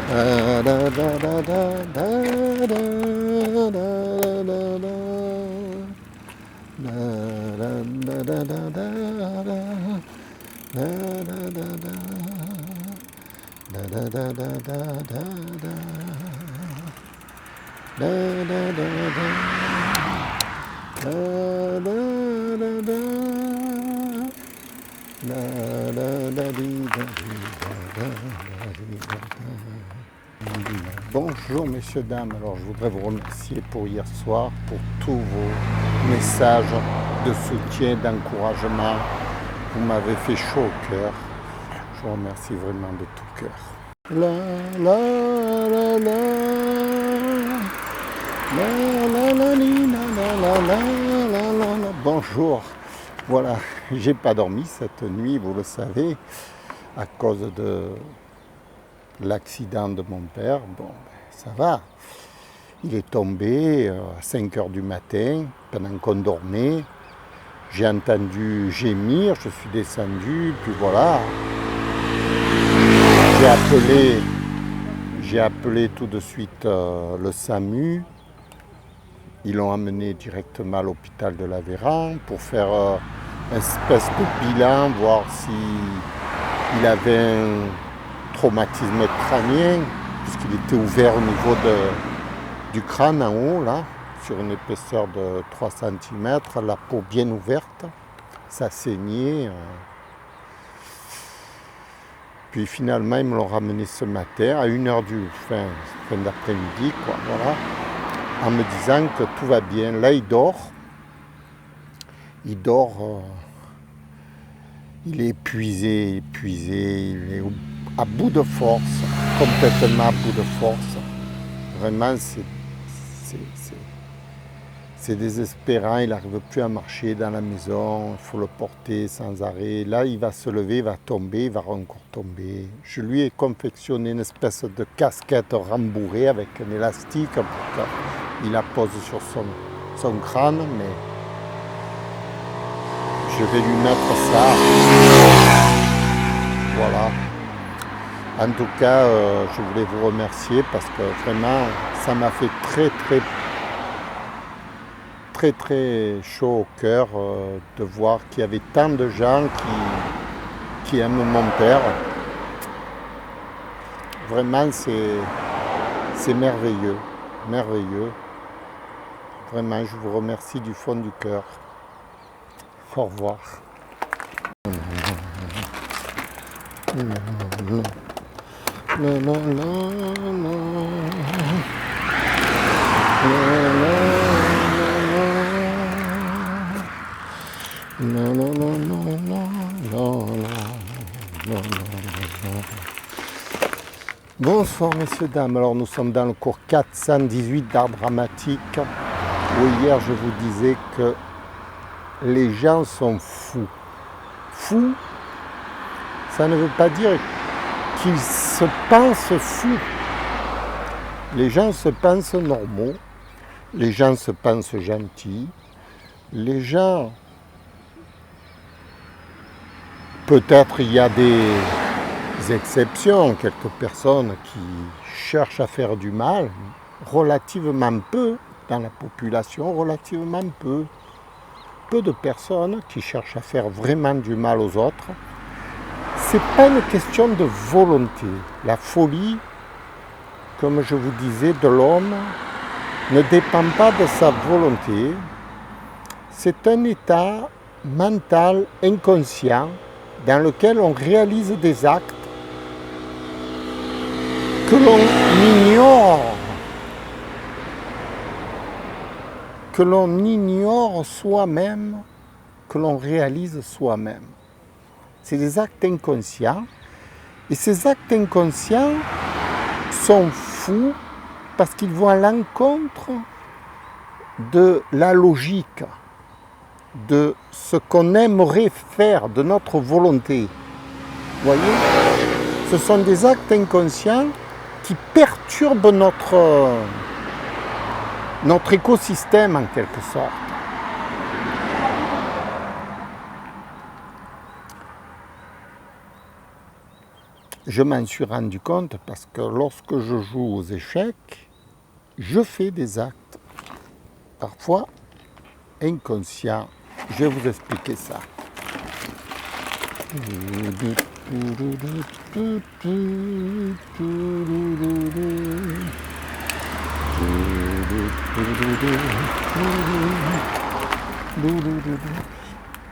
Da, da, da, da, da, da, da, da, da, da. Da, da, da, da, da, da, da. Da, da, da, da. Da, da, da, da, da, da, da. Da, da, da, da. Da, da, da, da. Da, da, da, di, da, di, da, da, di, da, da. Bonjour messieurs, dames, alors je voudrais vous remercier pour hier soir, pour tous vos messages de soutien, d'encouragement. Vous m'avez fait chaud au cœur. Je vous remercie vraiment de tout cœur. La la la la la la la li, la la la la la la. Bonjour. Voilà, j'ai pas dormi cette nuit, vous le savez, à cause de l'accident de mon père. Bon, ça va. Il est tombé à 5 heures du matin, pendant qu'on dormait. J'ai entendu gémir, je suis descendu, puis voilà. J'ai appelé tout de suite le SAMU. Ils l'ont amené directement à l'hôpital de l'Aveyron pour faire une espèce de bilan, voir s'il avait un traumatisme crânien, puisqu'il était ouvert au niveau du crâne en haut, là, sur une épaisseur de 3 cm, la peau bien ouverte, ça saignait. Puis finalement, ils me l'ont ramené ce matin, à 1h du fin d'après-midi, quoi, voilà, en me disant que tout va bien. Là, il dort, il est épuisé, il est à bout de force, complètement à bout de force. Vraiment, c'est désespérant, il n'arrive plus à marcher dans la maison, il faut le porter sans arrêt. Là, il va se lever, il va tomber, il va encore tomber. Je lui ai confectionné une espèce de casquette rembourrée avec un élastique pour qu'il la pose sur son crâne, mais je vais lui mettre ça. Voilà. En tout cas, je voulais vous remercier parce que vraiment, ça m'a fait très chaud au cœur de voir qu'il y avait tant de gens qui aiment mon père. Vraiment, c'est merveilleux, merveilleux. Vraiment, je vous remercie du fond du cœur. Au revoir. Bonsoir messieurs, dames. Alors nous sommes dans le cours 418 d'art dramatique où hier je vous disais que les gens sont fous. Fous, ça ne veut pas dire qu'ils se pensent fous. Les gens se pensent normaux, les gens se pensent gentils, les gens, peut-être il y a des exceptions, quelques personnes qui cherchent à faire du mal, relativement peu dans la population, relativement peu de personnes qui cherchent à faire vraiment du mal aux autres. C'est pas une question de volonté. La folie, comme je vous disais, de l'homme ne dépend pas de sa volonté. C'est un état mental inconscient dans lequel on réalise des actes que l'on ignore soi-même, que l'on réalise soi-même. C'est des actes inconscients. Et ces actes inconscients sont fous parce qu'ils vont à l'encontre de la logique, de ce qu'on aimerait faire, de notre volonté. Vous voyez ? Ce sont des actes inconscients qui perturbent notre écosystème en quelque sorte. je m'en suis rendu compte parce que lorsque je joue aux échecs, je fais des actes, parfois inconscients. Je vais vous expliquer ça.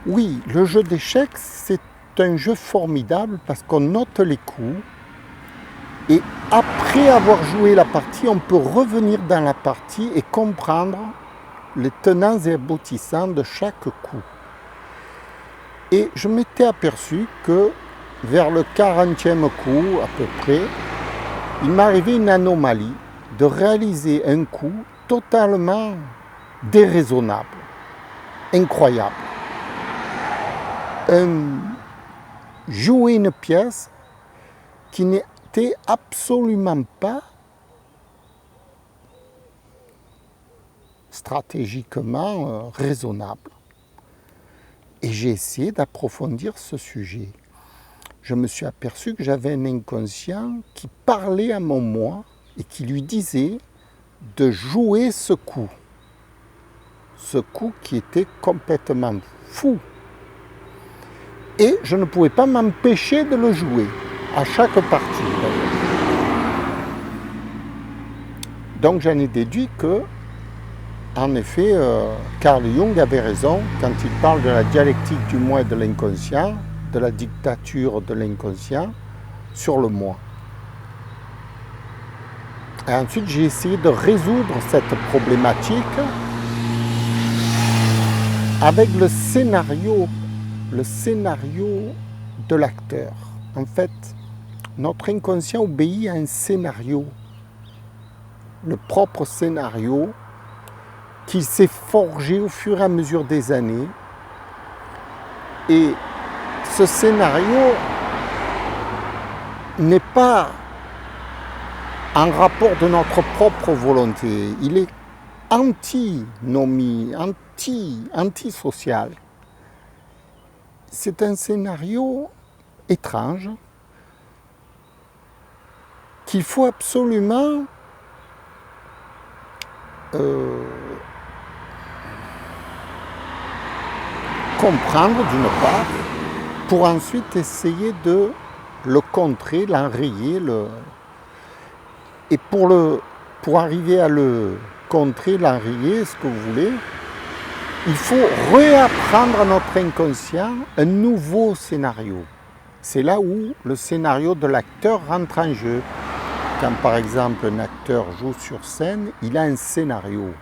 Oui, le jeu d'échecs, c'est un jeu formidable parce qu'on note les coups et après avoir joué la partie, on peut revenir dans la partie et comprendre les tenants et aboutissants de chaque coup. Et je m'étais aperçu que vers le 40e coup à peu près, il m'arrivait une anomalie de réaliser un coup totalement déraisonnable, incroyable. Jouer une pièce qui n'était absolument pas stratégiquement raisonnable. Et j'ai essayé d'approfondir ce sujet. Je me suis aperçu que j'avais un inconscient qui parlait à mon moi et qui lui disait de jouer ce coup. Ce coup qui était complètement fou. Et je ne pouvais pas m'empêcher de le jouer, à chaque partie. Donc j'en ai déduit que, en effet, Carl Jung avait raison quand il parle de la dialectique du moi et de l'inconscient, de la dictature de l'inconscient sur le moi. Et ensuite, j'ai essayé de résoudre cette problématique avec le scénario de l'acteur. En fait, notre inconscient obéit à un scénario, le propre scénario qui s'est forgé au fur et à mesure des années. Et ce scénario n'est pas en rapport de notre propre volonté. Il est antinomie, antisocial. C'est un scénario étrange qu'il faut absolument comprendre d'une part, pour ensuite essayer de le contrer, l'enrayer. Et pour arriver à le contrer, l'enrayer, ce que vous voulez, il faut réapprendre à notre inconscient un nouveau scénario. C'est là où le scénario de l'acteur rentre en jeu. Quand par exemple un acteur joue sur scène, il a un scénario.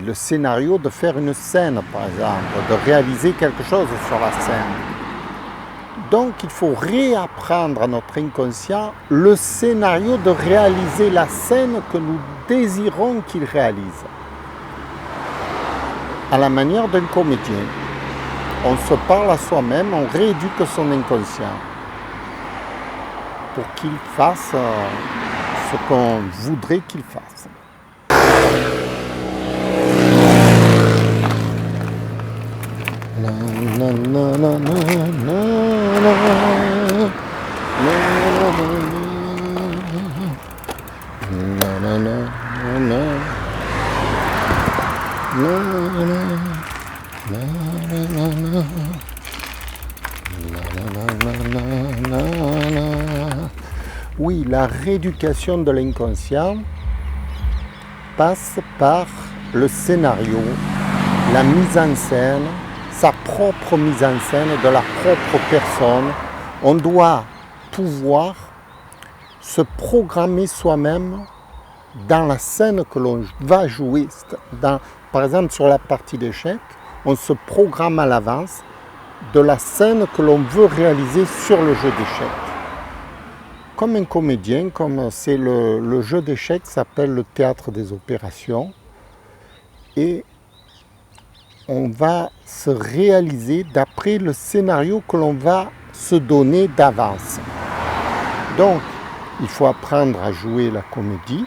Le scénario de faire une scène, par exemple, de réaliser quelque chose sur la scène. Donc il faut réapprendre à notre inconscient le scénario de réaliser la scène que nous désirons qu'il réalise. À la manière d'un comédien. On se parle à soi-même, on rééduque son inconscient pour qu'il fasse ce qu'on voudrait qu'il fasse. Oui, la rééducation de l'inconscient passe par le scénario, la mise en scène, sa propre mise en scène de la propre personne. On doit pouvoir se programmer soi-même dans la scène que l'on va jouer. Par exemple, sur la partie d'échecs, on se programme à l'avance de la scène que l'on veut réaliser sur le jeu d'échecs. Comme un comédien, comme c'est le jeu d'échecs s'appelle le théâtre des opérations, et on va se réaliser d'après le scénario que l'on va se donner d'avance. Donc, il faut apprendre à jouer la comédie,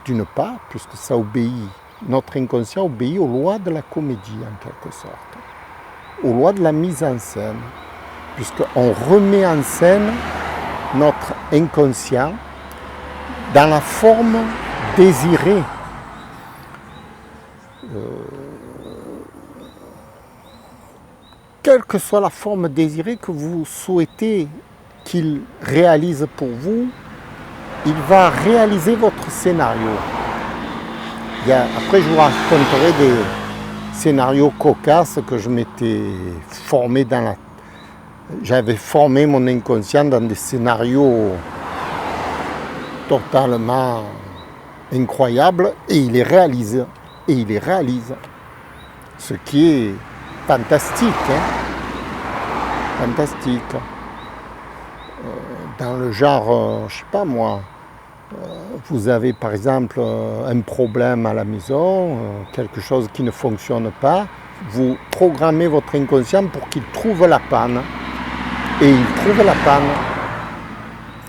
d'une part, puisque ça obéit, notre inconscient obéit aux lois de la comédie en quelque sorte, aux lois de la mise en scène, puisqu'on remet en scène notre inconscient dans la forme désirée. Quelle que soit la forme désirée que vous souhaitez qu'il réalise pour vous, il va réaliser votre scénario. Après, je vous raconterai des scénarios cocasses que je m'étais formé dans la... J'avais formé mon inconscient dans des scénarios totalement incroyables et il les réalise. Et il les réalise. Ce qui est fantastique. Fantastique. Dans le genre, je sais pas moi, vous avez par exemple un problème à la maison, quelque chose qui ne fonctionne pas, vous programmez votre inconscient pour qu'il trouve la panne. Et il trouve la panne.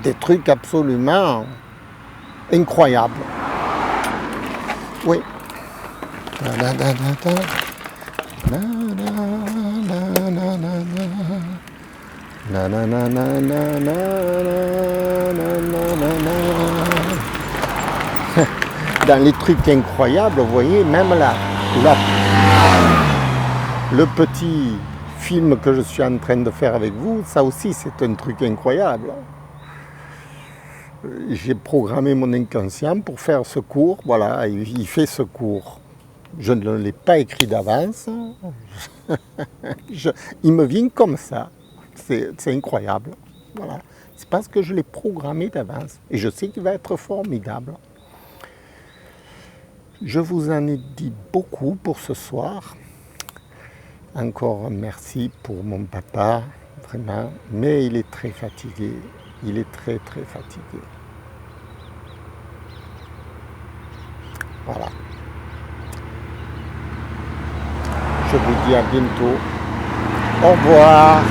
Des trucs absolument incroyables. Oui. Dans les trucs incroyables, vous voyez, même le petit film que je suis en train de faire avec vous, ça aussi c'est un truc incroyable. J'ai programmé mon inconscient pour faire ce cours, voilà, il fait ce cours. Je ne l'ai pas écrit d'avance, il me vient comme ça, c'est incroyable. Voilà. C'est parce que je l'ai programmé d'avance et je sais qu'il va être formidable. Je vous en ai dit beaucoup pour ce soir. Encore merci pour mon papa, vraiment, mais il est très fatigué. Il est très très fatigué. Voilà. Je vous dis à bientôt. Au revoir.